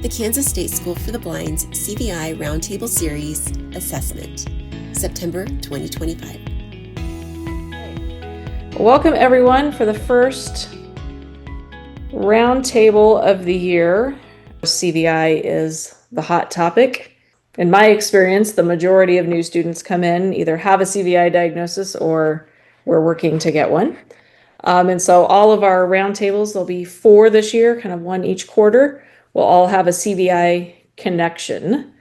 the Kansas State School for the Blind's CVI Roundtable Series Assessment, September 2025. Welcome everyone for the first roundtable of the year. CVI is the hot topic. In my experience, the majority of new students come in, either have a CVI diagnosis or we're working to get one. And so all of our roundtables, there'll be 4 this year, kind of one each quarter, will all have a CVI connection.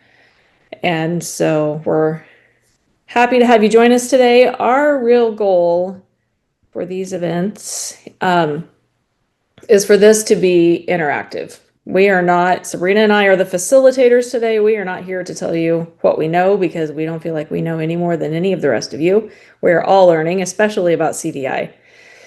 And so we're happy to have you join us today. Our real goal for these events is for this to be interactive. We are not, Sabrina and I are the facilitators today. We are not here to tell you what we know because we don't feel like we know any more than any of the rest of you. We are all learning, especially about CVI.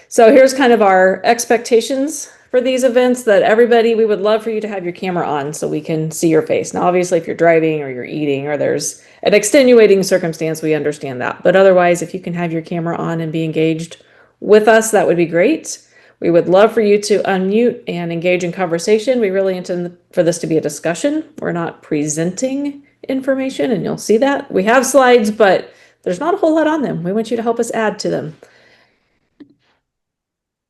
So here's kind of our expectations for these events that everybody, we would love for you to have your camera on so we can see your face. Now, obviously, if you're driving or you're eating or there's an extenuating circumstance, we understand that. But otherwise, if you can have your camera on and be engaged with us, that would be great. We would love for you to unmute and engage in conversation. We really intend for this to be a discussion. We're not presenting information, and you'll see that. We have slides, but there's not a whole lot on them. We want you to help us add to them.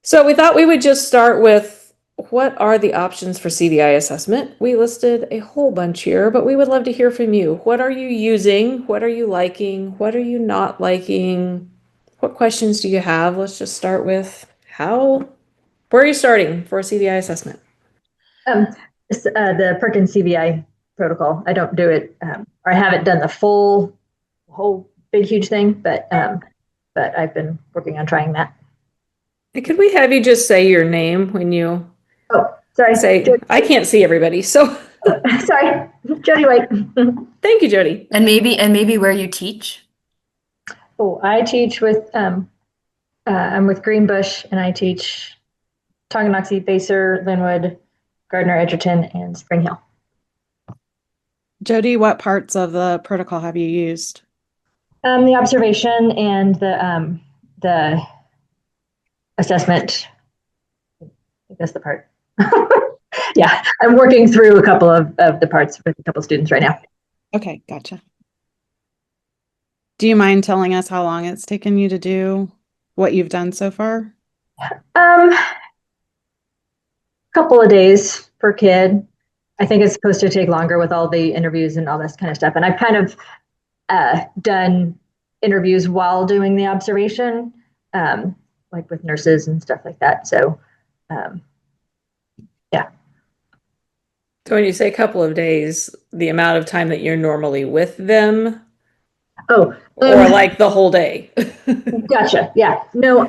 So we thought we would just start with what are the options for CVI assessment? We listed a whole bunch here, but we would love to hear from you. What are you using? What are you liking? What are you not liking? What questions do you have? Let's just start with where are you starting for a CVI assessment? The Perkins CVI protocol. I don't do it, or I haven't done the whole big, huge thing, but I've been working on trying that. Could we have you just say your name when you sorry. I can't see everybody, so sorry, Jody White. Thank you, Jody. And maybe where you teach? I teach with I'm with Greenbush, and I teach Tonganoxie, Baser, Linwood, Gardner, Edgerton, and Spring Hill. Jody, what parts of the protocol have you used? The observation and the assessment. I think that's the part. Yeah, I'm working through a couple of the parts with a couple of students right now. Okay, gotcha. Do you mind telling us how long it's taken you to do what you've done so far? Couple of days per kid. I think it's supposed to take longer with all the interviews and all this kind of stuff. And I've kind of done interviews while doing the observation, like with nurses and stuff like that. So, yeah. So when you say a couple of days, the amount of time that you're normally with them? Or like the whole day? Gotcha. Yeah. No,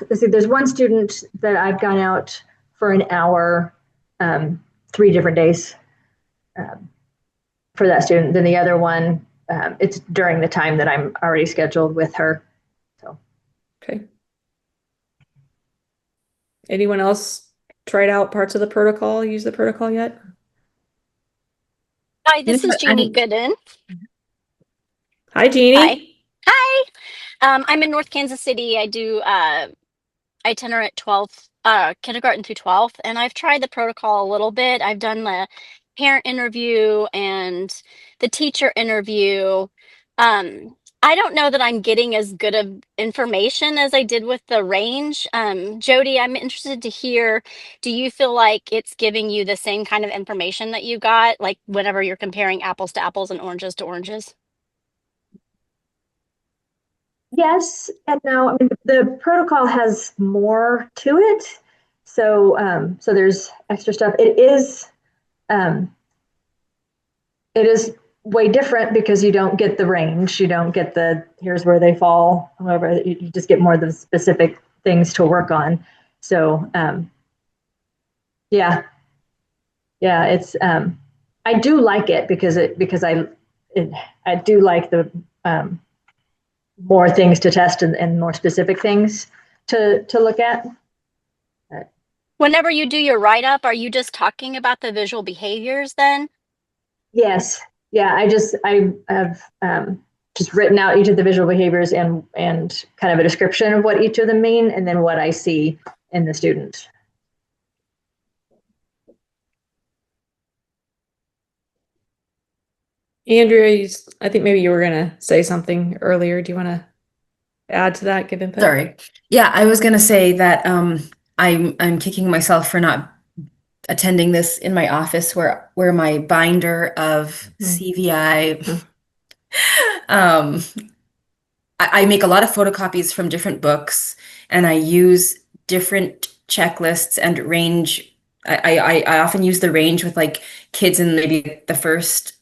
let's see, there's one student that I've gone out for an hour, 3 different days for that student. Then the other one, it's during the time that I'm already scheduled with her. So. Okay. Anyone else tried out parts of the protocol, use the protocol yet? Hi, this is Jeannie Gooden. Hi, Jeannie. Hi. I'm in North Kansas City. I do itinerant 12th, kindergarten through 12th, and I've tried the protocol a little bit. I've done the parent interview and the teacher interview. I don't know that I'm getting as good of information as I did with the range. Jody, I'm interested to hear, do you feel like it's giving you the same kind of information that you got, like whenever you're comparing apples to apples and oranges to oranges? Yes and no. I mean, the protocol has more to it, so there's extra stuff. It is way different because you don't get the range. You don't get the here's where they fall. However, you just get more of the specific things to work on. So yeah, it's I do like it because I do like the more things to test and more specific things to look at. Whenever you do your write-up, are you just talking about the visual behaviors then? Yes. Yeah, I have just written out each of the visual behaviors and kind of a description of what each of them mean, and then what I see in the student. Andrea, I think maybe you were going to say something earlier. Do you want to add to that, give input? Sorry. Yeah, I was gonna say that I'm kicking myself for not attending this in my office where my binder of CVI I make a lot of photocopies from different books, and I use different checklists and range. I often use the range with like kids in maybe the first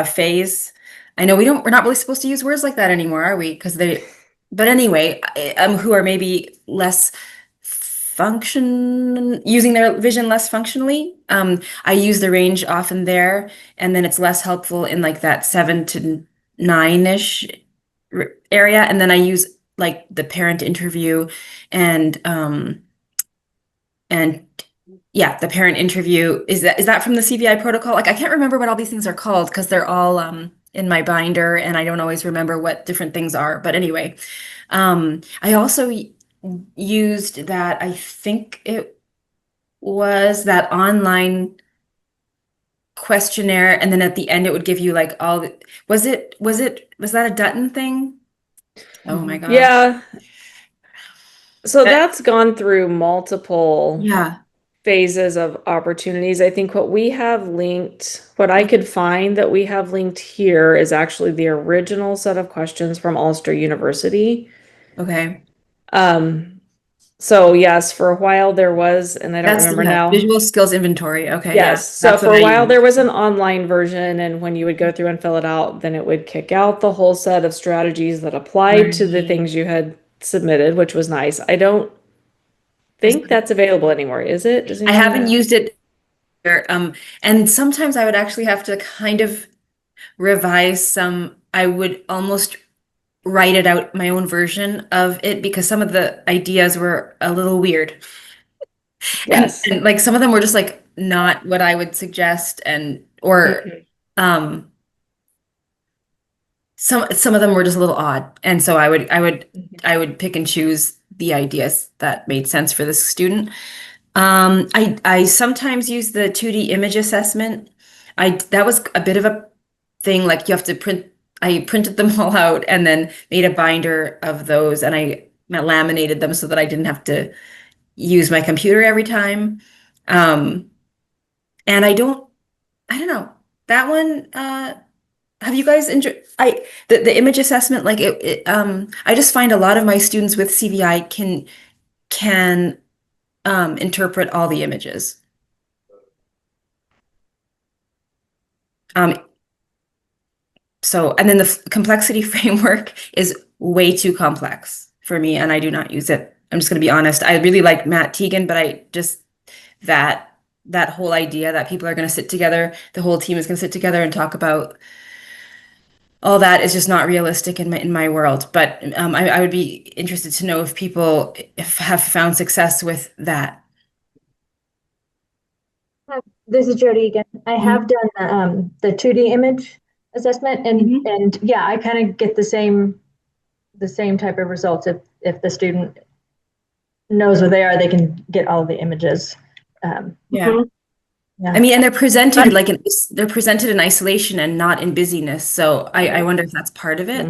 phase. I know we're not really supposed to use words like that anymore, are we? But anyway, who are maybe less using their vision less functionally. I use the range often there, and then it's less helpful in like that 7 to 9-ish area. And then I use like the parent interview and yeah, the parent interview. Is that from the CVI protocol? Like I can't remember what all these things are called because they're all in my binder, and I don't always remember what different things are. But anyway, I also used that, I think it was that online questionnaire, and then at the end it would give you like was that a Dutton thing? Oh my gosh. Yeah. So that's gone through multiple phases of opportunities. I think what I could find that we have linked here is actually the original set of questions from Ulster University. Okay. So yes, for a while there was, and I don't remember now. Visual skills inventory. Okay. Yes. Yeah, So for a while there was an online version, and when you would go through and fill it out, then it would kick out the whole set of strategies that applied to the things you had submitted, which was nice. I don't think that's available anymore, is it? I haven't used it. And sometimes I would actually have to kind of revise some. I would almost write it out, my own version of it, because some of the ideas were a little weird. Yes. And like some of them were just like not what I would suggest, some of them were just a little odd. And so I would pick and choose the ideas that made sense for this student. I sometimes use the 2D image assessment. That was a bit of a thing, like you have to I printed them all out and then made a binder of those, and I laminated them so that I didn't have to use my computer every time. And I don't know. That one, have you guys enjoyed the image assessment? Like I just find a lot of my students with CVI can interpret all the images. So, and then the complexity framework is way too complex for me, and I do not use it. I'm just going to be honest. I really like Matt Teagan, but that whole idea that people are going to sit together, the whole team is going to sit together and talk about all that is just not realistic in my world. But I would be interested to know if people have found success with that. This is Jody again. I have done the 2D image assessment, and yeah, I kind of get the same type of results. If the student knows where they are, they can get all of the images. Yeah. I mean, and they're presented they're presented in isolation and not in busyness. So I wonder if that's part of it.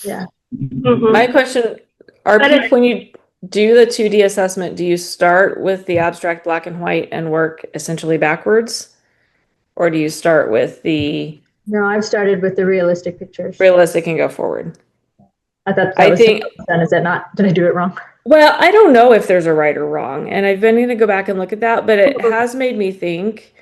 Yeah. My question, when you do the 2D assessment, do you start with the abstract black and white and work essentially backwards? Or do you start with No, I've started with the realistic pictures. Realistic and go forward. I thought that was done. Is that not? Did I do it wrong? Well, I don't know if there's a right or wrong, and I've been going to go back and look at that, but it has made me think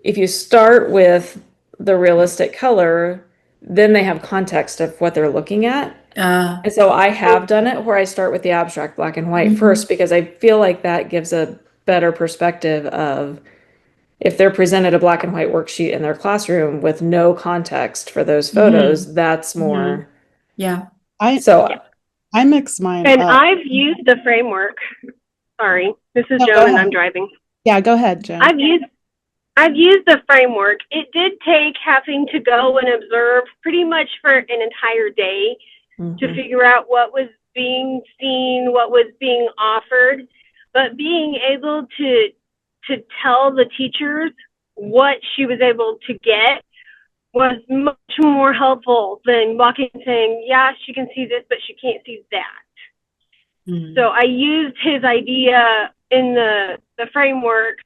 if you start with the realistic color, then they have context of what they're looking at. And so I have done it where I start with the abstract black and white first, because I feel like that gives a better perspective of if they're presented a black and white worksheet in their classroom with no context for those photos, that's more. Yeah. I mix mine and up. I've used the framework. Sorry, this is Joan and I'm driving. Yeah, go ahead, Joan. I've used the framework. It did take having to go and observe pretty much for an entire day to figure out what was being seen, what was being offered, but being able to tell the teachers what she was able to get was much more helpful than walking and saying, yeah, she can see this, but she can't see that. Mm. So I used his idea in the framework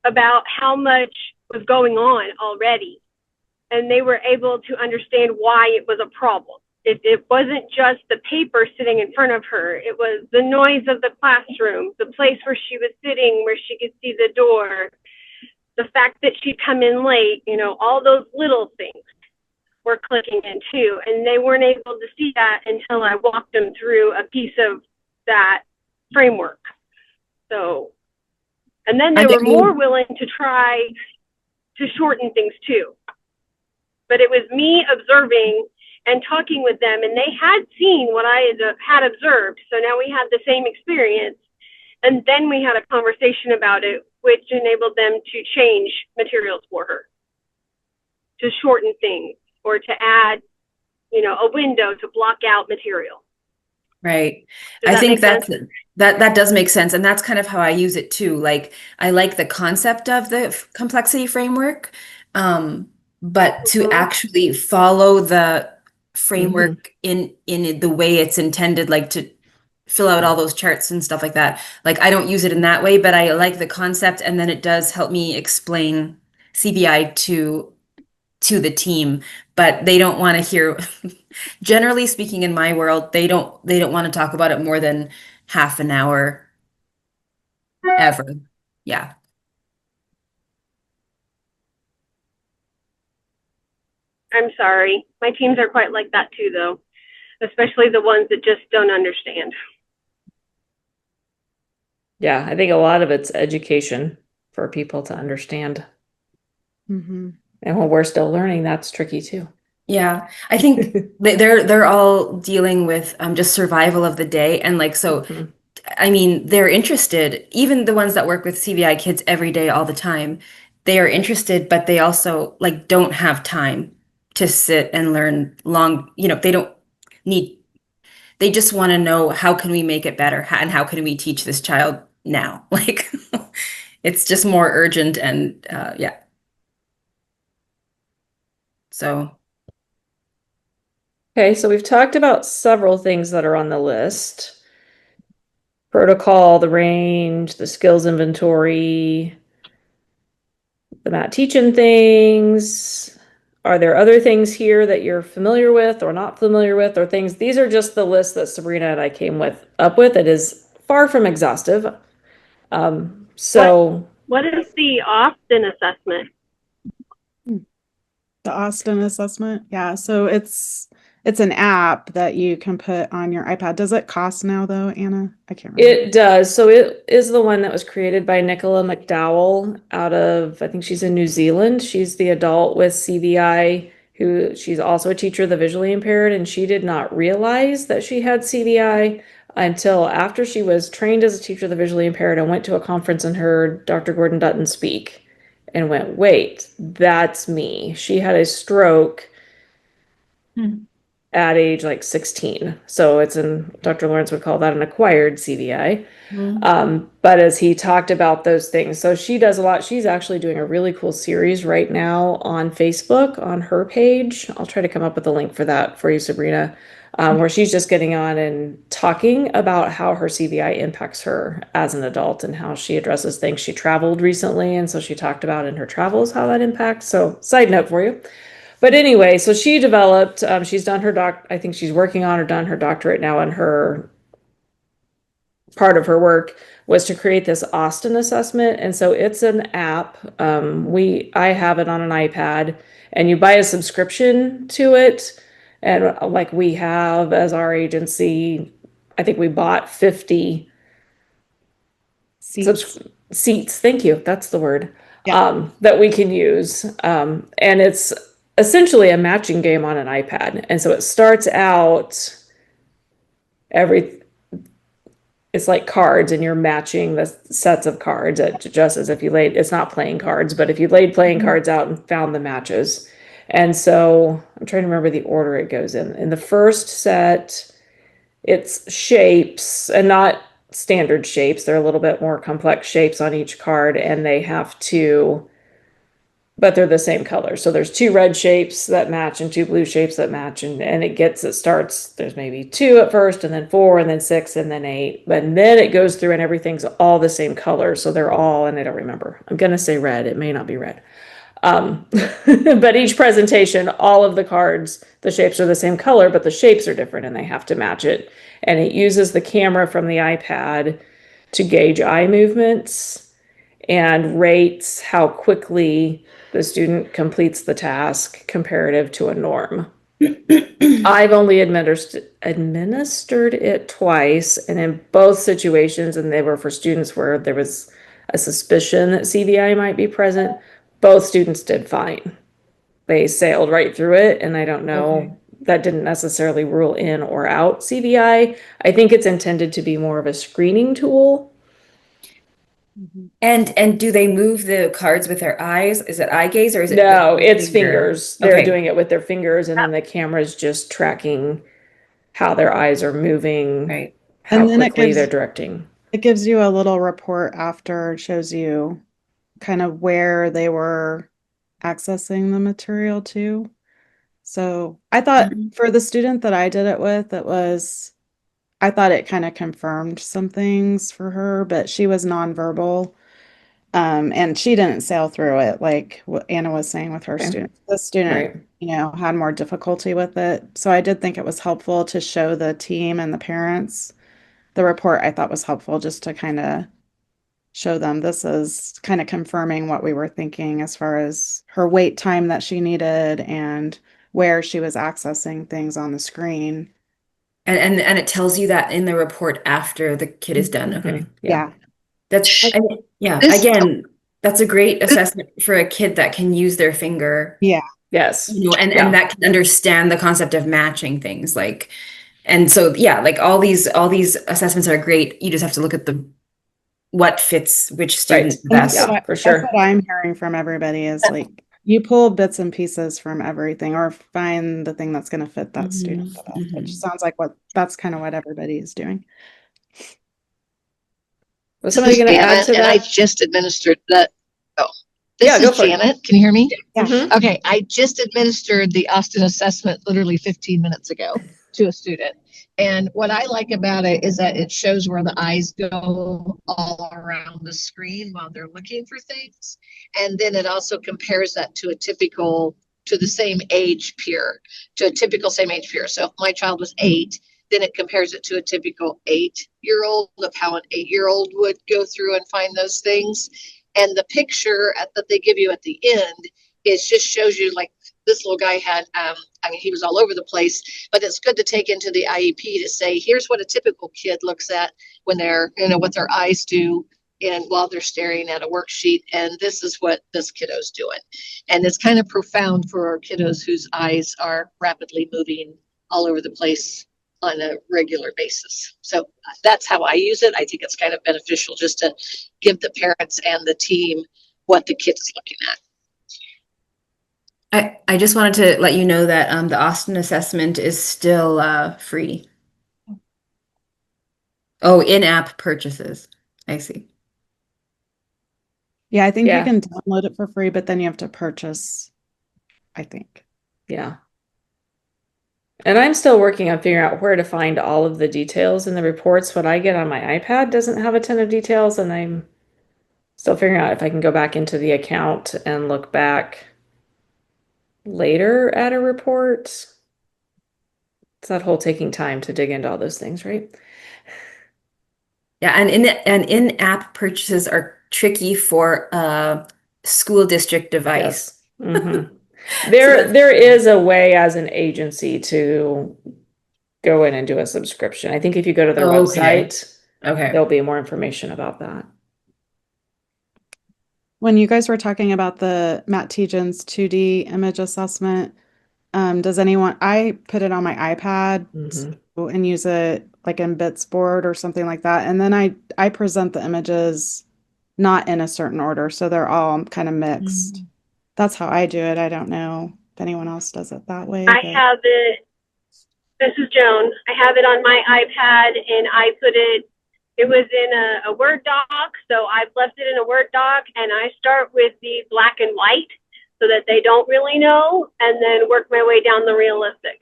about how much was going on already. And they were able to understand why it was a problem. It wasn't just the paper sitting in front of her. It was the noise of the classroom, the place where she was sitting, where she could see the door, the fact that she'd come in late, you know, all those little things were clicking in too. And they weren't able to see that until I walked them through a piece of that framework. So, and then they were more willing to try to shorten things too. But it was me observing and talking with them, and they had seen what I had observed. So now we had the same experience. And then we had a conversation about it, which enabled them to change materials for her, to shorten things, or to add, you know, a window to block out material. Right. Does I that think make sense? that does make sense. And that's kind of how I use it too. Like I like the concept of the complexity framework. But to actually follow the framework in the way it's intended, like to fill out all those charts and stuff like that. Like I don't use it in that way, but I like the concept, and then it does help me explain CVI to the team, but they don't want to hear generally speaking in my world, they don't want to talk about it more than half an hour ever. Yeah. I'm sorry. My teams are quite like that too, though, especially the ones that just don't understand. Yeah, I think a lot of it's education for people to understand. Mm-hmm. And when we're still learning, that's tricky too. Yeah, I think they're all dealing with just survival of the day, and like so. I mean, they're interested. Even the ones that work with CVI kids every day, all the time, they are interested, but they also like don't have time to sit and learn long. You know, they don't need. They just want to know how can we make it better, and how can we teach this child now? Like, it's just more urgent, and yeah. So. Okay, so we've talked about several things that are on the list. Protocol, the range, the skills inventory, the Matt teaching things. Are there other things here that you're familiar with or not familiar with, or things? These are just the list that Sabrina and I came up with. It is far from exhaustive. What is the Austin assessment? The Austin assessment. Yeah. So it's an app that you can put on your iPad. Does it cost now though, Anna? I can't remember. It does. So it is the one that was created by Nicola McDowell out of, I think she's in New Zealand. She's the adult with CVI she's also a teacher of the visually impaired, and she did not realize that she had CVI until after she was trained as a teacher of the visually impaired and went to a conference and heard Dr. Gordon Dutton speak and went, wait, that's me. She had a stroke at age like 16. So Dr. Lawrence would call that an acquired CVI. But as he talked about those things, so she does a lot. She's actually doing a really cool series right now on Facebook on her page. I'll try to come up with a link for that for you, Sabrina, where she's just getting on and talking about how her CVI impacts her as an adult and how she addresses things. She traveled recently, and so she talked about in her travels how that impacts. So side note for you. But anyway, so she developed, she's done her I think she's working on or done her doctorate now, and her part of her work was to create this Austin assessment. And so it's an app. I have it on an iPad, and you buy a subscription to it. And like we have as our agency, I think we bought 50 seats. Thank you. That's the word. Yeah. That we can use. And it's essentially a matching game on an iPad. And so it starts out it's like cards, and you're matching the sets of cards just as if it's not playing cards, but if you laid playing cards out and found the matches. And so I'm trying to remember the order it goes in. In the first set, it's shapes, and not standard shapes. They're a little bit more complex shapes on each card, and they have to but they're the same color. So there's 2 red shapes that match and 2 blue shapes that match. And it starts, there's maybe 2 at first and then 4 and then 6 and then 8. But then it goes through and everything's all the same color. So they're all, and I don't remember, I'm going to say red. It may not be red. But each presentation, all of the cards, the shapes are the same color, but the shapes are different and they have to match it. And it uses the camera from the iPad to gauge eye movements and rates how quickly the student completes the task comparative to a norm. I've only administered it twice, and in both situations, and they were for students where there was a suspicion that CVI might be present, both students did fine. They sailed right through it, and I don't know, Okay. that didn't necessarily rule in or out CVI. I think it's intended to be more of a screening tool. And do they move the cards with their eyes? Is it eye gaze or is it No, with the it's finger? fingers. They're Okay. doing it with their fingers, and then the camera's just tracking how their eyes are moving, Right. how And then quickly they're directing. it gives you a little report after, it shows you kind of where they were accessing the material too. So I thought for the student that I did it with, I thought it kind of confirmed some things for her, but she was nonverbal. And she didn't sail through it like what Anna was saying with her Okay. student. The student, Right. had more difficulty with it. So I did think it was helpful to show the team and the parents. The report I thought was helpful just to kind of show them this is kind of confirming what we were thinking as far as her wait time that she needed and where she was accessing things on the screen. And it tells you that in the report after the kid is done. Okay. Yeah. Again, that's a great assessment for a kid that can use their finger. Yeah. Yes. And that can understand the concept of matching things and so like all these assessments are great. You just have to look at what fits which student best. Yeah, for sure. That's what I'm hearing from everybody is like you pull bits and pieces from everything or find the thing that's going to fit that student the best, which sounds like that's kind of what everybody is doing. Was somebody going to add to that? And I just administered that. This go is for it. Janet. Can you hear me? Yeah. Mhm. Okay. I just administered the Austin assessment literally 15 minutes ago to a student. And what I like about it is that it shows where the eyes go all around the screen while they're looking for things. And then it also compares that to the same age peer, to a typical same age peer. So if my child was 8, then it compares it to a typical 8-year-old of how an 8-year-old would go through and find those things. And the picture that they give you at the end just shows you like this little guy had, he was all over the place, but it's good to take into the IEP to say, here's what a typical kid looks at when they're, what their eyes do and while they're staring at a worksheet. And this is what this kiddo's doing. And it's kind of profound for our kiddos whose eyes are rapidly moving all over the place on a regular basis. So that's how I use it. I think it's kind of beneficial just to give the parents and the team what the kid is looking at. I just wanted to let you know that the Austin assessment is still free. Oh, in-app purchases. I see. Yeah, I think you can download it for free, but then you have to purchase, I think. Yeah. And I'm still working on figuring out where to find all of the details in the reports. What I get on my iPad doesn't have a ton of details, and I'm still figuring out if I can go back into the account and look back later at a report. It's that whole taking time to dig into all those things, right? Yeah, and in-app purchases are tricky for a school district device. Yes. Mm-hmm. There is a way as an agency to go in and do a subscription. I think if you go to their website, there'll be more information about that. When you guys were talking about the Matt Tejan's 2D image assessment, I put it on my iPad and use it like in Bitsboard or something like that. And then I present the images not in a certain order. So they're all kind of mixed. That's how I do it. I don't know if anyone else does it that way. I have it. This is Joan. I have it on my iPad, and I put it. It was in a Word doc, so I've left it in a Word doc, and I start with the black and white. so that they don't really know, and then work my way down the realistic.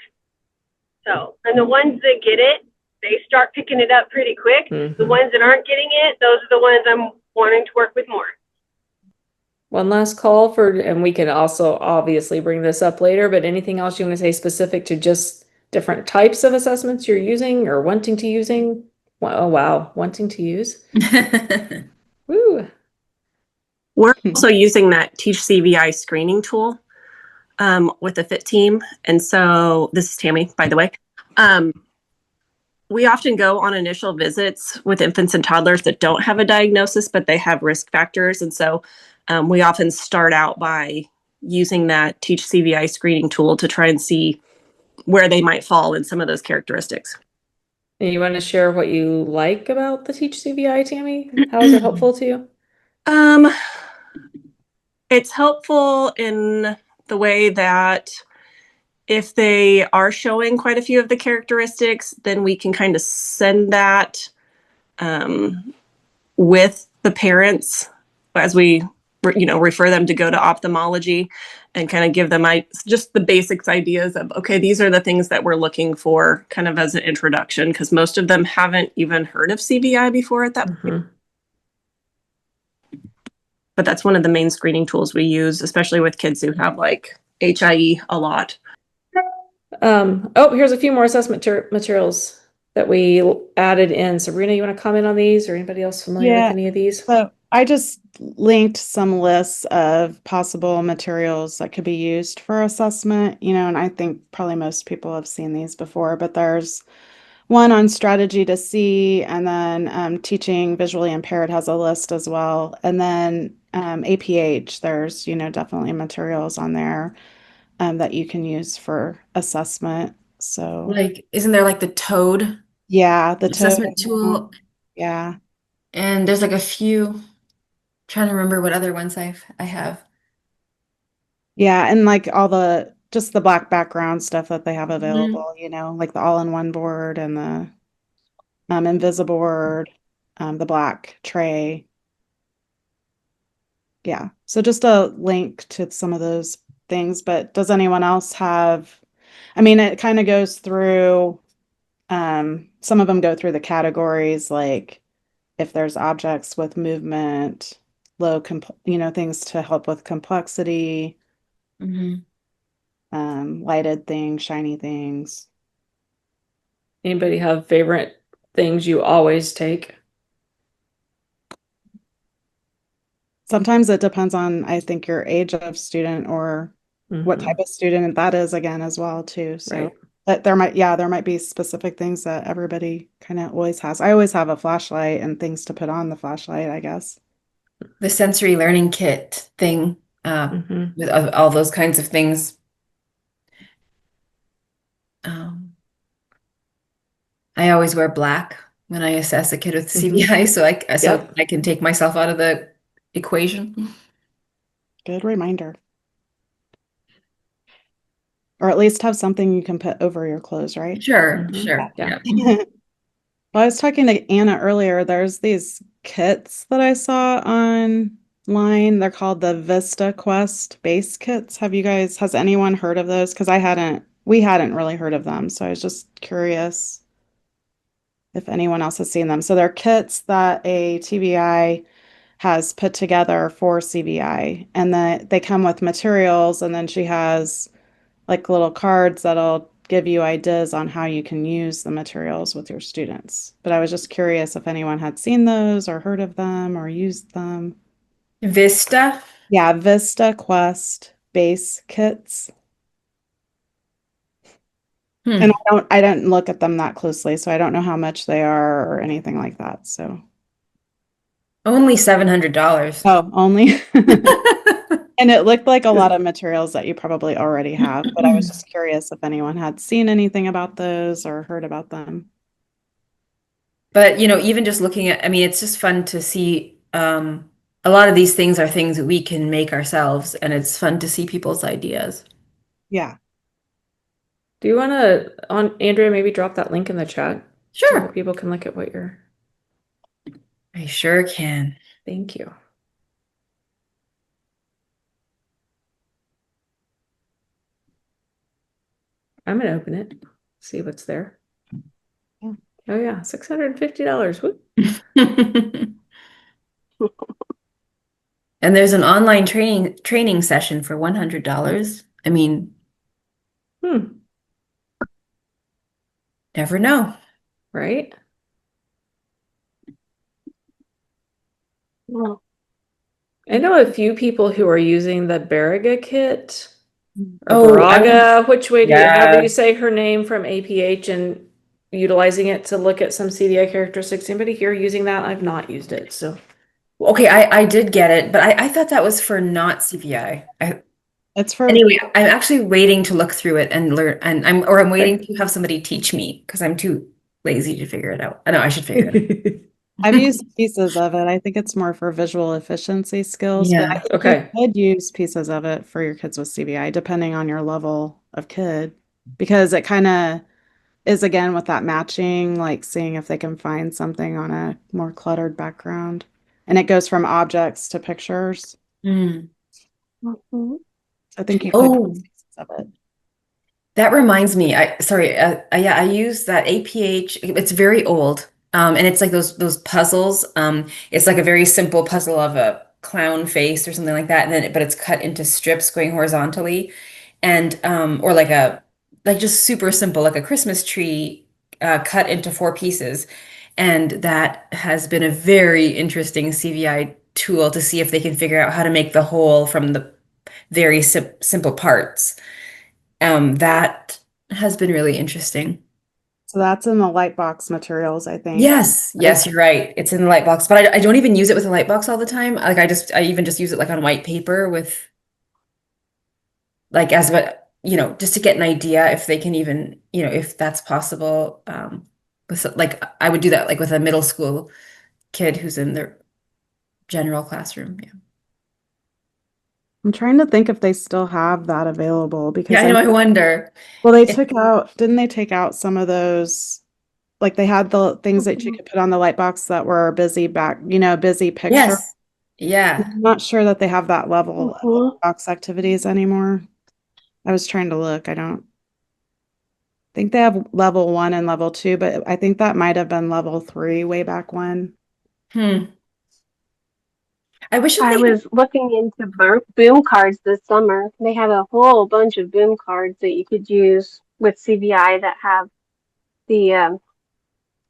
So, and the ones that get it, they start picking it up pretty quick. The ones that aren't getting it, those are the ones I'm wanting to work with more. One last call for, and we can also obviously bring this up later, but anything else you want to say specific to just different types of assessments you're using or wanting to using? Oh, wow. Wanting to use? Woo. We're also using that Teach CVI screening tool with the FIT team. And so this is Tammy, by the way. We often go on initial visits with infants and toddlers that don't have a diagnosis, but they have risk factors. And so we often start out by using that Teach CVI screening tool to try and see where they might fall in some of those characteristics. And you want to share what you like about the Teach CVI, Tammy? How is it helpful to you? It's helpful in the way that if they are showing quite a few of the characteristics, then we can kind of send that with the parents as we refer them to go to ophthalmology and kind of give them just the basics ideas of, okay, these are the things that we're looking for kind of as an introduction, because most of them haven't even heard of CVI before at that point. But that's one of the main screening tools we use, especially with kids who have like HIE a lot. Oh, here's a few more assessment materials that we added in. Sabrina, you want to comment on these, or anybody else familiar with any of these? So I just linked some lists of possible materials that could be used for assessment, and I think probably most people have seen these before, but there's one on strategy to see, and then teaching visually impaired has a list as well. And then APH, there's, definitely materials on there that you can use for assessment. So isn't there like the TOAD? Yeah, the assessment TOAD tool. Yeah. And there's like a few, trying to remember what other ones I have. Yeah, and like just the black background stuff that they have available, like the all-in-one board and the Invisiboard, the black tray. Yeah, so just a link to some of those things. But does anyone else have, it kind of goes through, some of them go through the categories, like if there's objects with movement, things to help with complexity, lighted things, shiny things. Anybody have favorite things you always take? Sometimes it depends on, I think, your age of student or what type of student that is again as well too. So but there might be specific things that everybody kind of always has. I always have a flashlight and things to put on the flashlight, I guess. The sensory learning kit thing, with all those kinds of things. I always wear black when I assess a kid with CVI, so I can take myself out of the equation. Good reminder. Or at least have something you can put over your clothes, right? Sure. Yeah. Well, I was talking to Anna earlier. There's these kits that I saw online. They're called the Vista Quest base kits. Has anyone heard of those? Because we hadn't really heard of them. So I was just curious if anyone else has seen them. So they're kits that a TBI has put together for CVI, and they come with materials, and then she has like little cards that'll give you ideas on how you can use the materials with your students. But I was just curious if anyone had seen those or heard of them or used them. Vista? Yeah, Vista Quest base kits. And I don't look at them that closely, so I don't know how much they are or anything like that. So only $700. Oh, only. And it looked like a lot of materials that you probably already have, but I was just curious if anyone had seen anything about those or heard about them. But, even just looking at, it's just fun to see, a lot of these things are things that we can make ourselves, and it's fun to see people's ideas. Yeah. Do you want to, Andrea, maybe drop that link in the chat? Sure. So that people can look at what you're... I sure can. Thank you. I'm gonna open it, see what's there. Yeah. Oh yeah, $650. Whoop. And there's an online training session for $100. I mean, never know. Right? Well, I know a few people who are using the Baraga kit or Oh, Baraga, which way do you, however yeah. you say her name, from APH, and utilizing it to look at some CVI characteristics. Anybody here using that? I've not used it, so. Okay, I did get it, but I thought that was for not CVI. It's for Anyway, I'm actually waiting to look through it and learn, and I'm waiting to have somebody teach me because I'm too lazy to figure it out. I know I should figure it out. I've used pieces of it. I think it's more for visual efficiency skills, but I Yeah. think Okay. you could use pieces of it for your kids with CVI, depending on your level of kid, because it kind of is again with that matching, like seeing if they can find something on a more cluttered background. And it goes from objects to pictures. Mm. I think you could Oh, use pieces of it. that reminds me. Yeah, I use that APH. It's very old. And it's like those puzzles. It's like a very simple puzzle of a clown face or something like that, and then but it's cut into strips going horizontally, and or like just super simple, like a Christmas tree cut into 4 pieces. And that has been a very interesting CVI tool to see if they can figure out how to make the whole from the very simple parts. That has been really interesting. So that's in the Lightbox materials, I think. Yes, you're right. It's in the light box, but I don't even use it with a light box all the time. Like I even just use it like on white paper with like as what just to get an idea if they can even if that's possible. Like I would do that like with a middle school kid who's in their general classroom. Yeah. I'm trying to think if they still have that available because Yeah, I know. I wonder. well, didn't they take out some of those? Like they had the things that you could put on the light box that were busy busy picture. Yes. Yeah. I'm not sure that they have that level of Mhm. box activities anymore. I was trying to look. I don't think they have level 1 and level 2, but I think that might have been level 3 way back when. I wish that I was looking into boom cards this summer. They have a whole bunch of boom cards that you could use with CVI that have the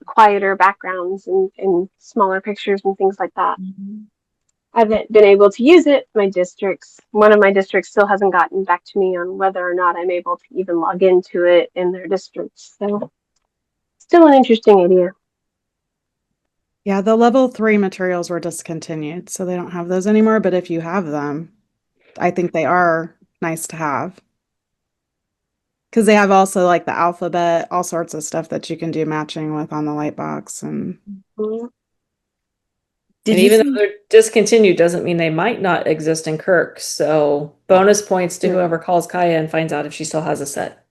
quieter backgrounds and smaller pictures and things like that. I haven't been able to use it. One of my districts still hasn't gotten back to me on whether or not I'm able to even log into it in their districts. So still an interesting idea. Yeah, the level 3 materials were discontinued, so they don't have those anymore. But if you have them, I think they are nice to have. Because they have also like the alphabet, all sorts of stuff that you can do matching with on the light box. And And even though they're discontinued doesn't mean they might not exist in Kirk. So bonus points to whoever calls Kaya and finds out if she still has a set.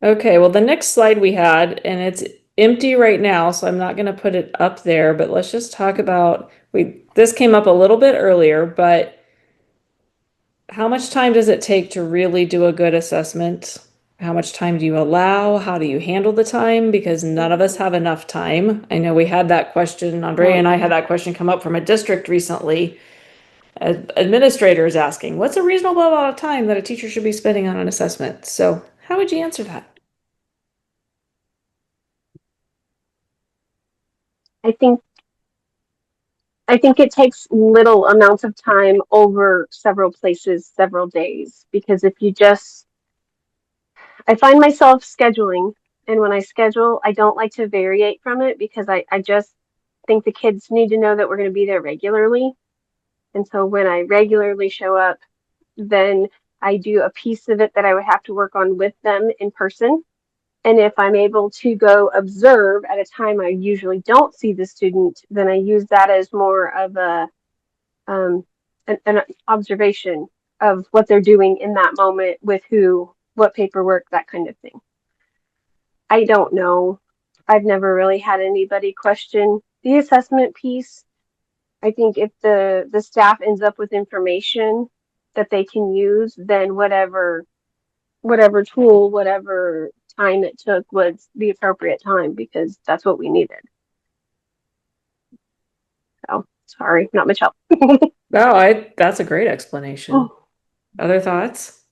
Okay, well, the next slide we had, and it's empty right now, so I'm not going to put it up there, but let's just talk about, this came up a little bit earlier, but how much time does it take to really do a good assessment? How much time do you allow? How do you handle the time? Because none of us have enough time. I know we had that question, Andrea and I had that question come up from a district recently. Administrators asking, what's a reasonable amount of time that a teacher should be spending on an assessment? So how would you answer that? I think it takes little amounts of time over several places, several days, because I find myself scheduling, and when I schedule, I don't like to variate from it because I just think the kids need to know that we're going to be there regularly. And so when I regularly show up, then I do a piece of it that I would have to work on with them in person. And if I'm able to go observe at a time I usually don't see the student, then I use that as more of an observation of what they're doing in that moment with who, what paperwork, that kind of thing. I don't know. I've never really had anybody question the assessment piece. I think if the staff ends up with information that they can use, then whatever tool, whatever time it took was the appropriate time because that's what we needed. So sorry, not much help. No, that's a great explanation. Other thoughts?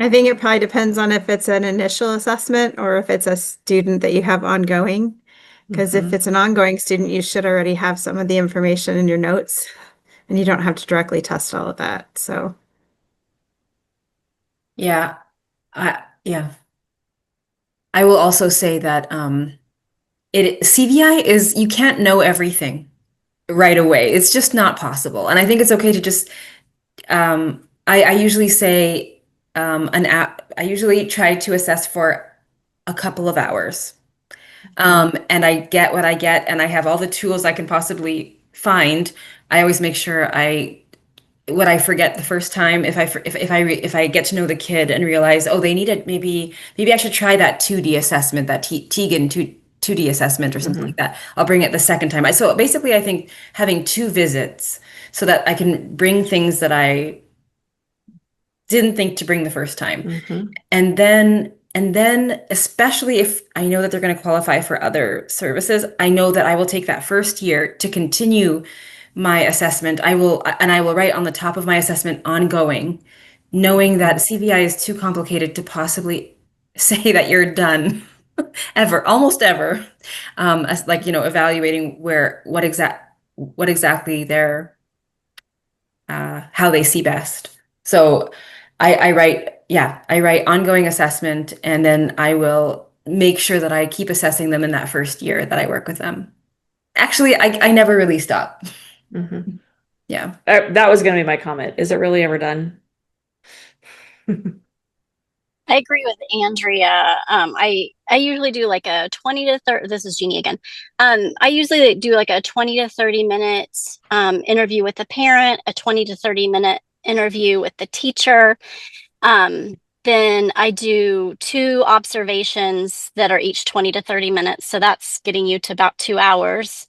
I think it probably depends on if it's an initial assessment or if it's a student that you have ongoing. Because if it's an ongoing student, you should already have some of the information in your notes and you don't have to directly test all of that. So, Yeah. Yeah. I will also say that CVI is, you can't know everything right away. It's just not possible. And I think it's okay to just I usually say I usually try to assess for a couple of hours. And I get what I get, and I have all the tools I can possibly find. I always make sure what I forget the first time, if I get to know the kid and realize, oh, they needed maybe I should try that 2D assessment, that Tegan 2D assessment or something like that. I'll bring it the second time. So basically, I think having 2 visits so that I can bring things that I didn't think to bring the first time. And then especially if I know that they're going to qualify for other services, I know that I will take that first year to continue my assessment. I will write on the top of my assessment ongoing, knowing that CVI is too complicated to possibly say that you're done almost ever. As like, evaluating what exactly they're how they see best. So I write ongoing assessment, and then I will make sure that I keep assessing them in that first year that I work with them. Actually, I never really stop. Yeah. That was going to be my comment. Is it really ever done? I agree with Andrea. I usually do like a 20 to 30, this is Jeannie again. I usually do like a 20 to 30 minutes interview with the parent, a 20 to 30 minute interview with the teacher. Then I do 2 observations that are each 20 to 30 minutes. So that's getting you to about 2 hours.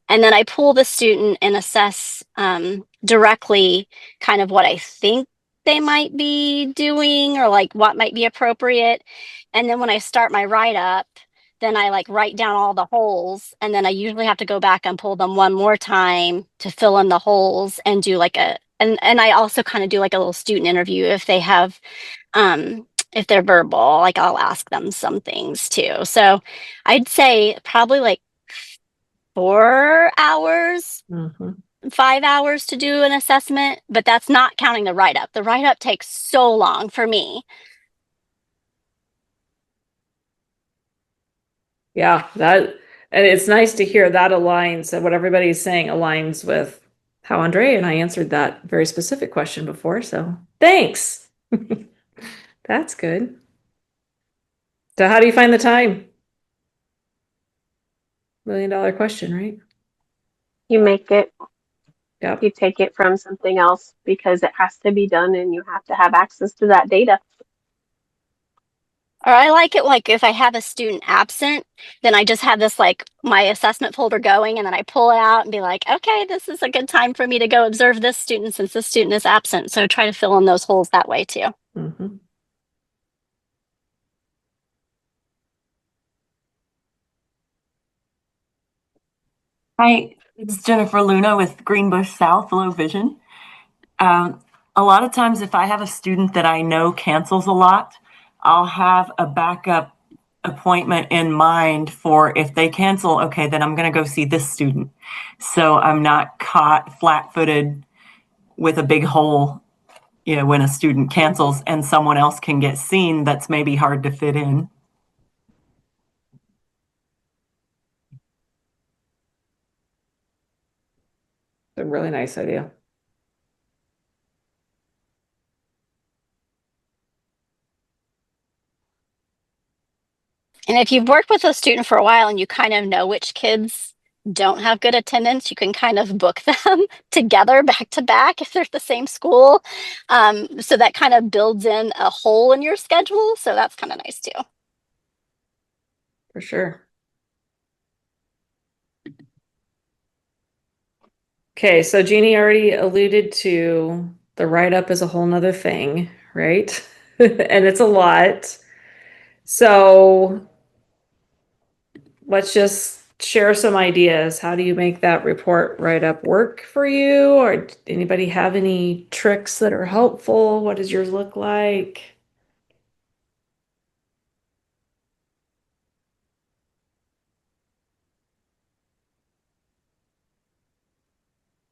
And then I pull the student and assess directly kind of what I think they might be doing or like what might be appropriate. And then when I start my write up, then I like write down all the holes, and then I usually have to go back and pull them one more time to fill in the holes and do like and I also kind of do like a little student interview if they have if they're verbal, like I'll ask them some things too. So I'd say probably like 4 hours, 5 hours to do an assessment, but that's not counting the write up. The write up takes so long for me. Yeah, and it's nice to hear that aligns, what everybody's saying aligns with how Andre and I answered that very specific question before. So thanks. That's good. So how do you find the time? $1 million question, right? You make it. Yep. You take it from something else because it has to be done and you have to have access to that data. Or I like it like if I have a student absent, then I just have this like my assessment folder going, and then I pull it out and be like, okay, this is a good time for me to go observe this student since this student is absent. So try to fill in those holes that way too. Hi, it's Jennifer Luna with Greenbush South Low Vision. A lot of times if I have a student that I know cancels a lot, I'll have a backup appointment in mind for if they cancel, okay, then I'm going to go see this student. So I'm not caught flat-footed with a big hole, when a student cancels and someone else can get seen that's maybe hard to fit in. A really nice idea. And if you've worked with a student for a while and you kind of know which kids don't have good attendance, you can kind of book them together back to back if they're at the same school. So that kind of builds in a hole in your schedule. So that's kind of nice too. For sure. Okay, so Jeannie already alluded to the write-up is a whole nother thing, right? And it's a lot. So let's just share some ideas. How do you make that report write-up work for you? Or anybody have any tricks that are helpful? What does yours look like?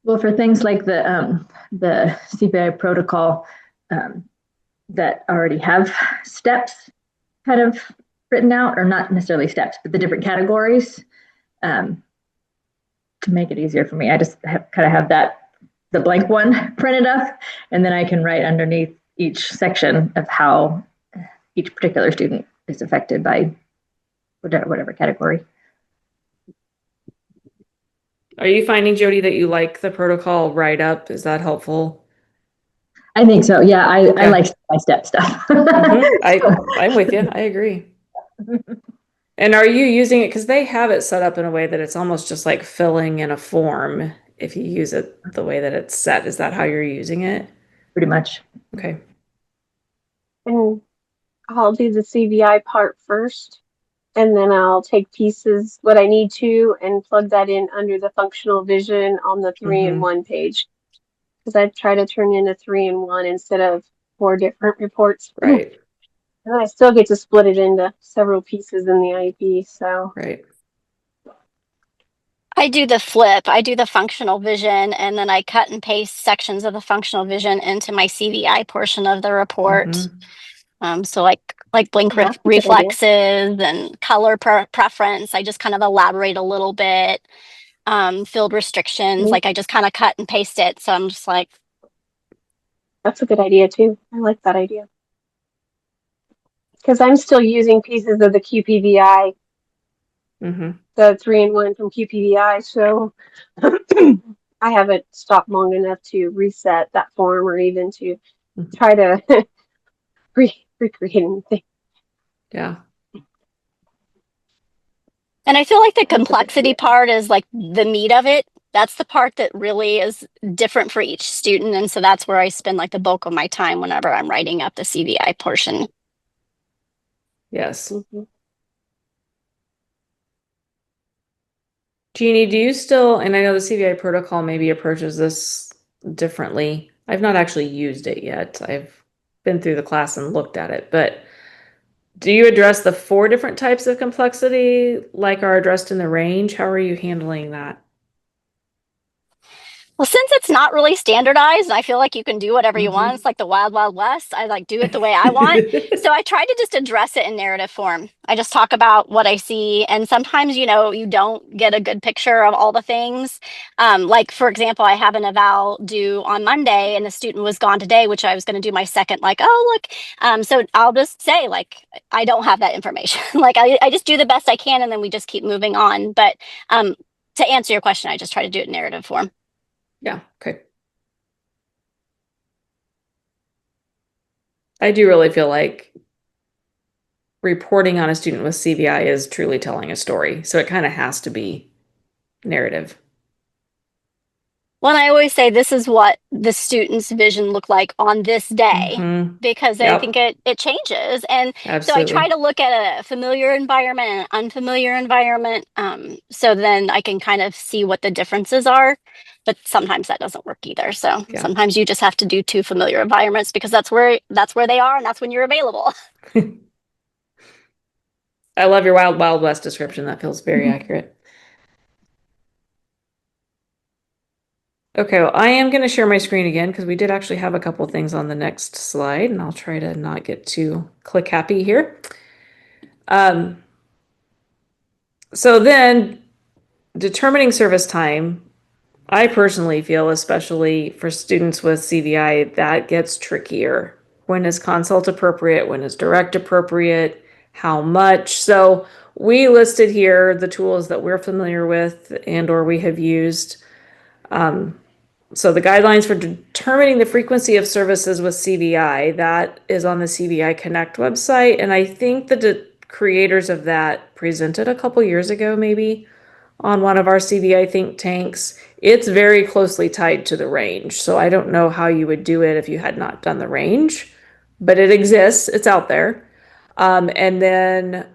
Well, for things like the CVI protocol that already have steps kind of written out, or not necessarily steps, but the different categories, to make it easier for me, I just kind of have the blank one printed up, and then I can write underneath each section of how each particular student is affected by whatever category. Are you finding, Jody, that you like the protocol write-up? Is that helpful? I think so. Yeah, I like step-by-step stuff. I'm with you. I agree. And are you using it? Because they have it set up in a way that it's almost just like filling in a form if you use it the way that it's set. Is that how you're using it? Pretty much. Okay. And I'll do the CVI part first, and then I'll take pieces, what I need to, and plug that in under the functional vision on the 3-in-1 page. Because I try to turn in a 3-in-1 instead of 4 different reports. Right. And I still get to split it into several pieces in the IEP, so. Right. I do the flip. I do the functional vision, and then I cut and paste sections of the functional vision into my CVI portion of the report. So like blink reflexes and color preference, I just kind of elaborate a little bit. Field restrictions, like I just kind of cut and paste it. So I'm just like, that's a good idea too. I like that idea. Because I'm still using pieces of the QPVI, the 3-in-1 from QPVI, so I haven't stopped long enough to reset that form or even to try to recreate anything. Yeah. And I feel like the complexity part is like the meat of it. That's the part that really is different for each student. And so that's where I spend like the bulk of my time whenever I'm writing up the CVI portion. Yes. Jeannie, do you still, and I know the CVI protocol maybe approaches this differently. I've not actually used it yet. I've been through the class and looked at it, but do you address the 4 different types of complexity like are addressed in the range? How are you handling that? Well, since it's not really standardized, I feel like you can do whatever you want. It's like the wild, wild west. I like do it the way I want. So I try to just address it in narrative form. I just talk about what I see. And sometimes, you don't get a good picture of all the things. Like, for example, I have an eval due on Monday and the student was gone today, which I was going to do my second, like, oh, look. So I'll just say, like, I don't have that information. Like, I just do the best I can and then we just keep moving on. But to answer your question, I just try to do it in narrative form. Yeah. Okay. I do really feel like reporting on a student with CVI is truly telling a story. So it kind of has to be narrative. Well, I always say this is what the student's vision looked like on this day, because I think it changes. And so I try to look at a familiar environment and an unfamiliar environment. So then I can kind of see what the differences are. But sometimes that doesn't work either. So sometimes you just have to do 2 familiar environments because that's where they are and that's when you're available. I love your wild, wild west description. That feels very accurate. Okay, well, I am going to share my screen again because we did actually have a couple things on the next slide, and I'll try to not get too click happy here. So then, determining service time, I personally feel, especially for students with CVI, that gets trickier. When is consult appropriate? When is direct appropriate? How much? So we listed here the tools that we're familiar with and or we have used. So the guidelines for determining the frequency of services with CVI, that is on the CVI Connect website. And I think the creators of that presented a couple years ago, maybe, on one of our CVI think tanks, it's very closely tied to the range. So I don't know how you would do it if you had not done the range, but it exists, it's out there. And then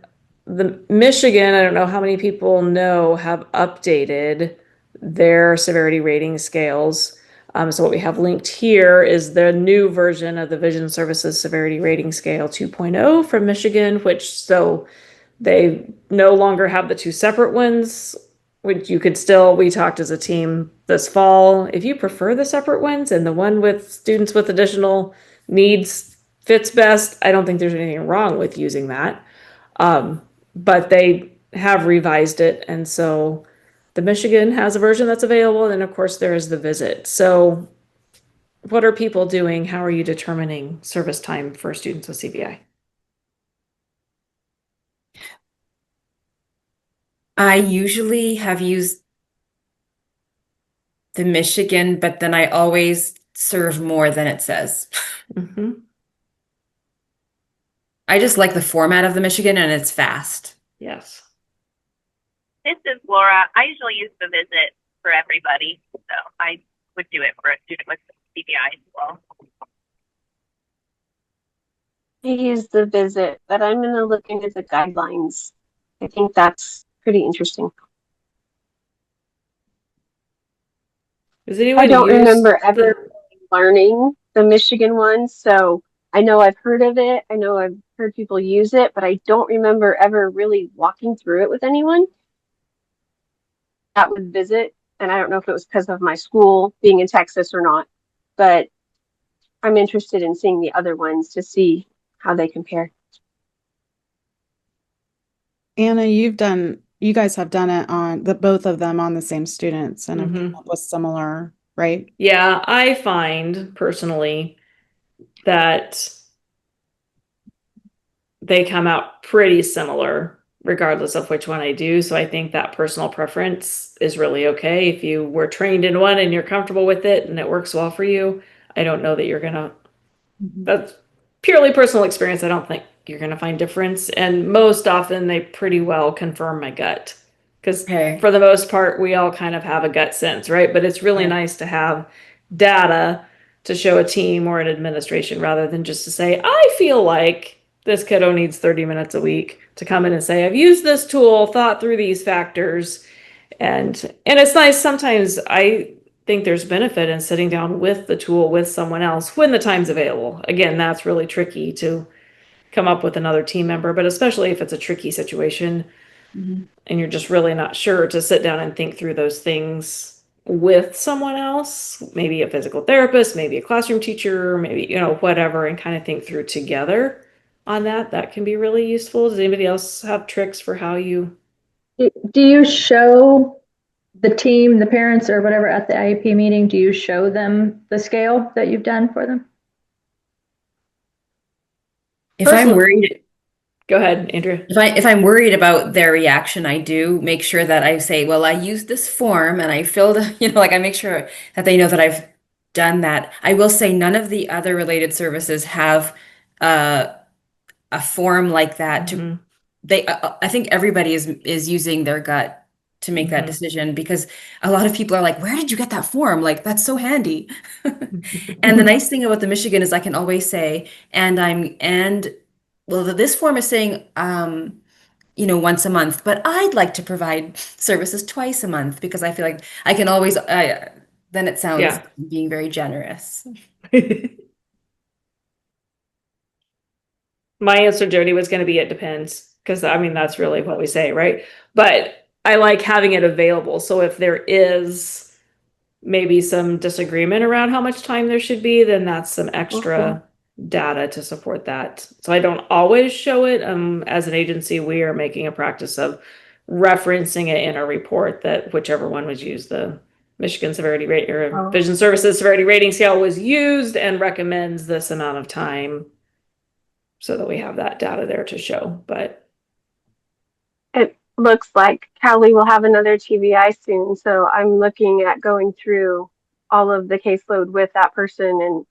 the Michigan, I don't know how many people know, have updated their severity rating scales. So what we have linked here is the new version of the Vision Services Severity Rating Scale 2.0 from Michigan, which so they no longer have the two separate ones, which you could still, we talked as a team this fall, if you prefer the separate ones and the one with students with additional needs fits best, I don't think there's anything wrong with using that. But they have revised it. And so the Michigan has a version that's available. And of course there is the visit. So what are people doing? How are you determining service time for students with CVI? I usually have used the Michigan, but then I always serve more than it says. Mm-hmm. I just like the format of the Michigan and it's fast. Yes. This is Laura. I usually use the visit for everybody, so I would do it for a student with CVI as well. I use the visit, but I'm going to look into the guidelines. I think that's pretty interesting. Is anyone I don't remember ever learning the Michigan one, so I know I've heard of it. I know I've heard people use it, but I don't remember ever really walking through it with anyone. That would visit, and I don't know if it was because of my school being in Texas or not, but I'm interested in seeing the other ones to see how they compare. Anna, you guys have done it on both of them on the same students and have come up with similar, right? Yeah, I find personally that they come out pretty similar regardless of which one I do. So I think that personal preference is really okay. If you were trained in one and you're comfortable with it and it works well for you, I don't know that you're gonna, that's purely personal experience. I don't think you're gonna find difference. And most often they pretty well confirm my gut. Because for the most part, we all kind of have a gut sense, right? But it's really nice to have data to show a team or an administration rather than just to say, I feel like this kiddo needs 30 minutes a week, to come in and say, I've used this tool, thought through these factors. And it's nice. Sometimes I think there's benefit in sitting down with the tool with someone else when the time's available. Again, that's really tricky to come up with another team member, but especially if it's a tricky situation and you're just really not sure, to sit down and think through those things with someone else, maybe a physical therapist, maybe a classroom teacher, maybe, whatever, and kind of think through together on that can be really useful. Does anybody else have tricks for how you? Do you show the team, the parents or whatever at the IEP meeting, do you show them the scale that you've done for them? If I'm worried, go ahead, Andrea. If I'm worried about their reaction, I do make sure that I say, well, I used this form and I filled, I make sure that they know that I've done that. I will say none of the other related services have a form like that. I think everybody is using their gut to make that decision, because a lot of people are like, where did you get that form? Like, that's so handy. And the nice thing about the Michigan is I can always say, this form is saying, once a month, but I'd like to provide services twice a month, because I feel like I can always, then it sounds being very generous. My answer, Jody, was going to be, it depends. Because that's really what we say, right? But I like having it available. So if there is maybe some disagreement around how much time there should be, then that's some extra data to support that. So I don't always show it. As an agency, we are making a practice of referencing it in a report that whichever one was used, the Michigan Severity Rate or Vision Services Severity Rating Scale was used, and recommends this amount of time, so that we have that data there to show. But it looks like Cowley will have another TVI soon, so I'm looking at going through all of the caseload with that person and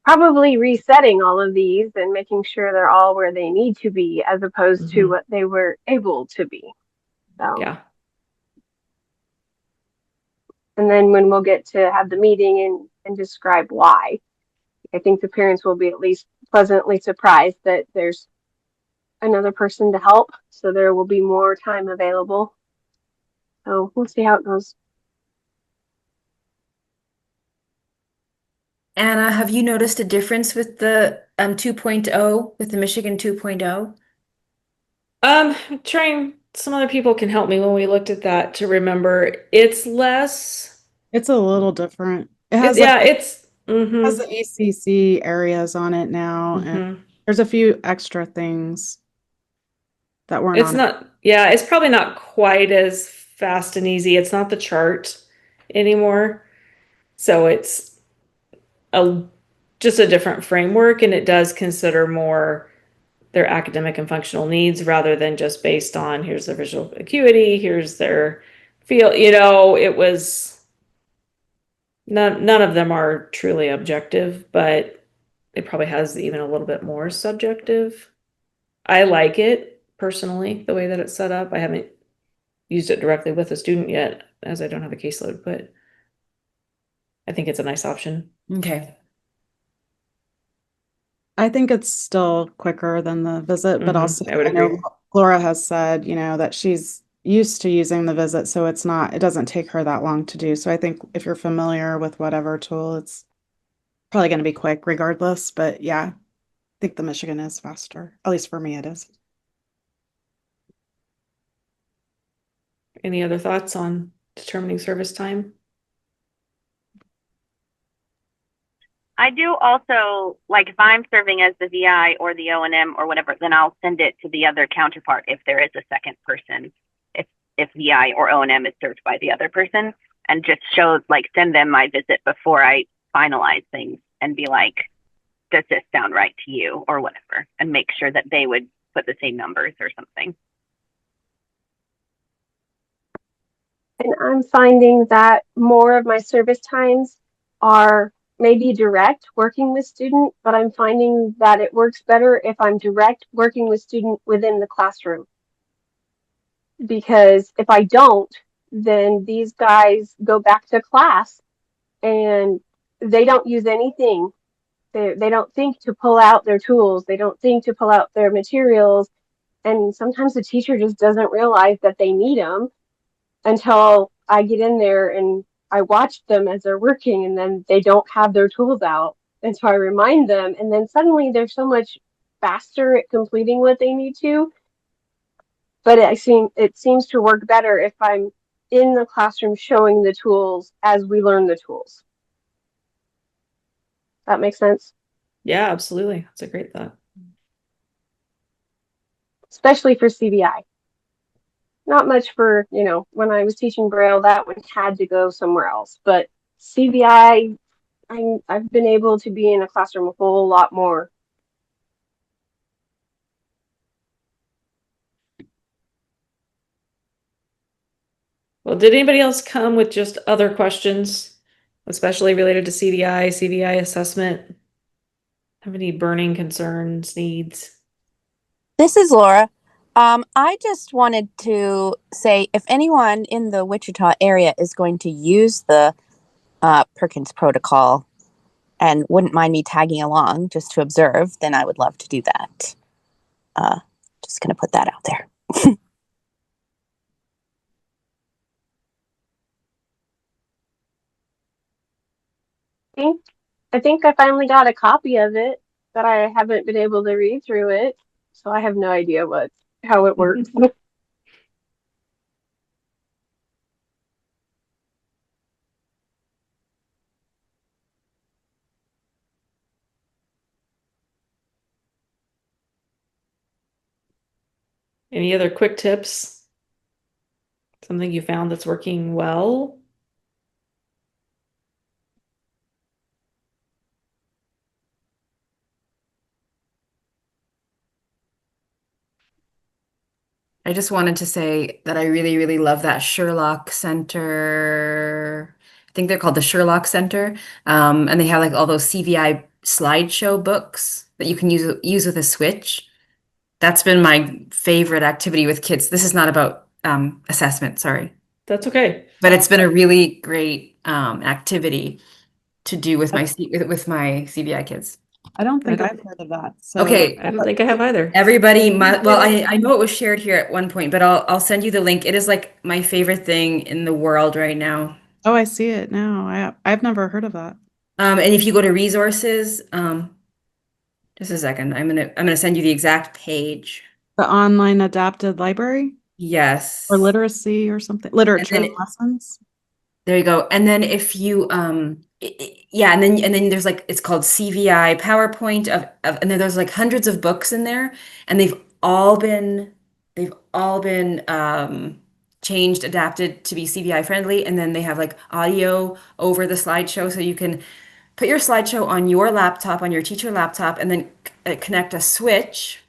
probably resetting all of these and making sure they're all where they need to be, as opposed to what they were able to be. So And then when we'll get to have the meeting and describe why, I think the parents will be at least pleasantly surprised that there's another person to help. So there will be more time available. So we'll see how it goes. Anna, have you noticed a difference with the 2.0, with the Michigan 2.0? Trying, some other people can help me when we looked at that to remember. It's less. It's a little different. It has Yeah, like it's has the ECC areas on it now, and there's a few extra things that weren't it's on it. not, yeah, it's probably not quite as fast and easy. It's not the chart anymore. So it's just a different framework, and it does consider more their academic and functional needs rather than just based on here's their visual acuity, here's their feel, it was none of them are truly objective, but it probably has even a little bit more subjective. I like it personally, the way that it's set up. I haven't used it directly with a student yet, as I don't have a caseload, but I think it's a nice option. Okay. I think it's still quicker than the visit, but also I would I know agree. Laura has said, that she's used to using the visit, so it doesn't take her that long to do. So I think if you're familiar with whatever tool, it's probably going to be quick regardless. But yeah, I think the Michigan is faster. At least for me, it is. Any other thoughts on determining service time? I do also, like if I'm serving as the VI or the O&M or whatever, then I'll send it to the other counterpart if there is a second person, if VI or O&M is served by the other person, and just send them my visit before I finalize things and be like, does this sound right to you or whatever, and make sure that they would put the same numbers or something. And I'm finding that more of my service times are maybe direct working with student, but I'm finding that it works better if I'm direct working with student within the classroom. Because if I don't, then these guys go back to class and they don't use anything. They don't think to pull out their tools. They don't think to pull out their materials. And sometimes the teacher just doesn't realize that they need them until I get in there and I watch them as they're working, and then they don't have their tools out. And so I remind them, and then suddenly they're so much faster at completing what they need to. But it seems to work better if I'm in the classroom showing the tools as we learn the tools. That makes sense? Yeah, absolutely. That's a great thought. Especially for CVI. Not much for, when I was teaching Braille, that one had to go somewhere else. But CVI, I've been able to be in a classroom a whole lot more. Well, did anybody else come with just other questions, especially related to CVI assessment? Have any burning concerns, needs? This is Laura. I just wanted to say if anyone in the Wichita area is going to use the Perkins protocol and wouldn't mind me tagging along just to observe, then I would love to do that. Just going to put that out there. I think I finally got a copy of it, but I haven't been able to read through it, so I have no idea how it works. Any other quick tips? Something you found that's working well? I just wanted to say that I really, really love that Sherlock Center. I think they're called the Sherlock Center. And they have like all those CVI slideshow books that you can use with a switch. That's been my favorite activity with kids. This is not about assessment, sorry. That's okay. But it's been a really great activity to do with my CVI kids. I don't think I I've heard of that. So Okay. I don't think I have either. Everybody well, I know it was shared here at one point, but I'll send you the link. It is like my favorite thing in the world right now. oh, I see it now. I've never heard of that. And if you go to resources, just a second, I'm gonna send you the exact page. The online adapted library Yes. or literacy or something, literature And then lessons. there you go. And then if you yeah, and then there's like it's called CVI PowerPoint and then there's like hundreds of books in there, and they've all been changed, adapted to be CVI friendly, and then they have like audio over the slideshow, so you can put your slideshow on your laptop, on your teacher laptop, and then connect a switch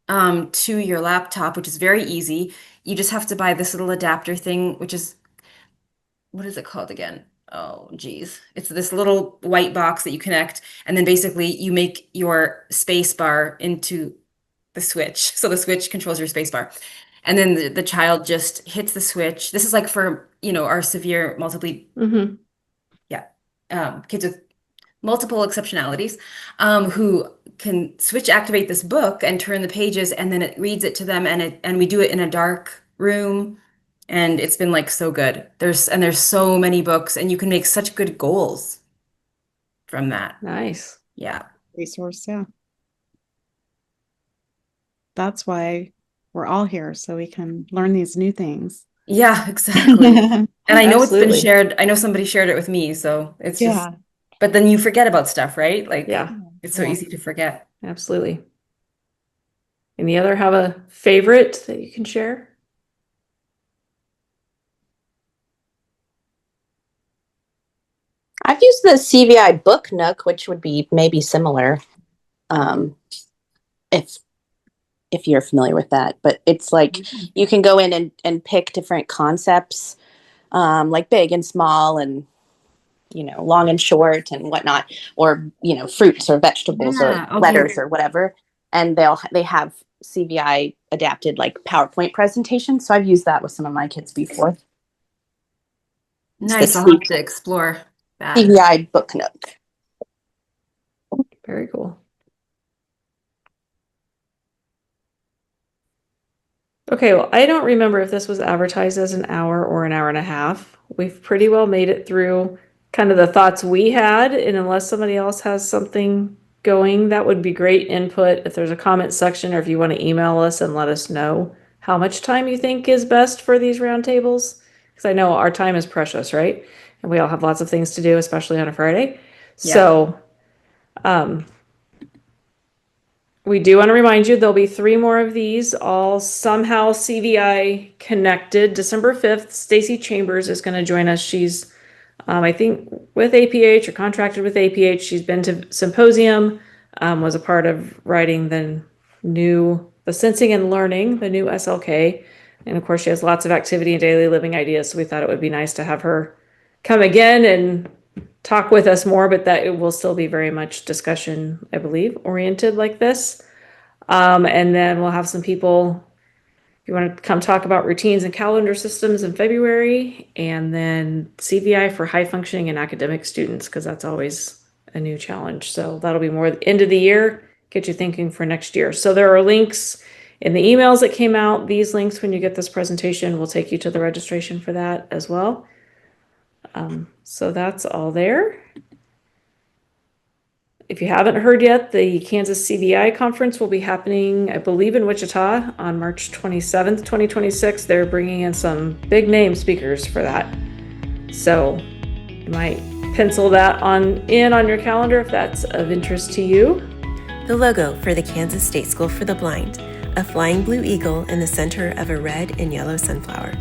to your laptop, which is very easy. You just have to buy this little adapter thing, which is, what is it called again? Oh, geez. It's this little white box that you connect, and then basically you make your space bar into the switch. So the switch controls your space bar. And then the child just hits the switch. This is like for, our severe kids with multiple exceptionalities, who can switch activate this book and turn the pages, and then it reads it to them, and we do it in a dark room, and it's been like so good. There's so many books, and you can make such good goals from that. Nice. Yeah. Resource, yeah. That's why we're all here, so we can learn these new things. Yeah, exactly. And I know Absolutely. it's been shared. I know somebody shared it with me, so it's just, Yeah. but then you forget about stuff, right? Like, Yeah. it's so Yeah. easy to forget. Absolutely. Any other have a favorite that you can share? I've used the CVI Book Nook, which would be maybe similar, if you're familiar with that. But it's like you can go in and pick different concepts, like big and small, and long and short and whatnot, or fruits or vegetables or letters or whatever. And they have CVI adapted like PowerPoint presentations. So I've used that with some of my kids before. Nice. I'll have to explore that. CVI Book Nook. Very cool. Okay, well, I don't remember if this was advertised as an hour or an hour and a half. We've pretty well made it through kind of the thoughts we had, and unless somebody else has something going, that would be great input. If there's a comment section, or if you want to email us and let us know how much time you think is best for these roundtables, because I know our time is precious, right? And we all have lots of things to do, especially on a Friday. Yeah. So, we do want to remind you there'll be 3 more of these, all somehow CVI connected. December 5th, Stacy Chambers is going to join us. She's, I think, with APH or contracted with APH. She's been to symposium, was a part of writing the Sensing and Learning, the new SLK. And of course, she has lots of activity and daily living ideas. So we thought it would be nice to have her come again and talk with us more, but that it will still be very much discussion, I believe, oriented like this. And then we'll have some people, if you want to come talk about routines and calendar systems in February, and then CVI for high functioning and academic students, because that's always a new challenge. So that'll be more the end of the year, get you thinking for next year. So there are links in the emails that came out. These links, when you get this presentation, will take you to the registration for that as well. So that's all there. If you haven't heard yet, the Kansas CVI conference will be happening, I believe, in Wichita on March 27th, 2026. They're bringing in some big name speakers for that. So you might pencil that in on your calendar if that's of interest to you. The logo for the Kansas State School for the Blind, a flying blue eagle in the center of a red and yellow sunflower.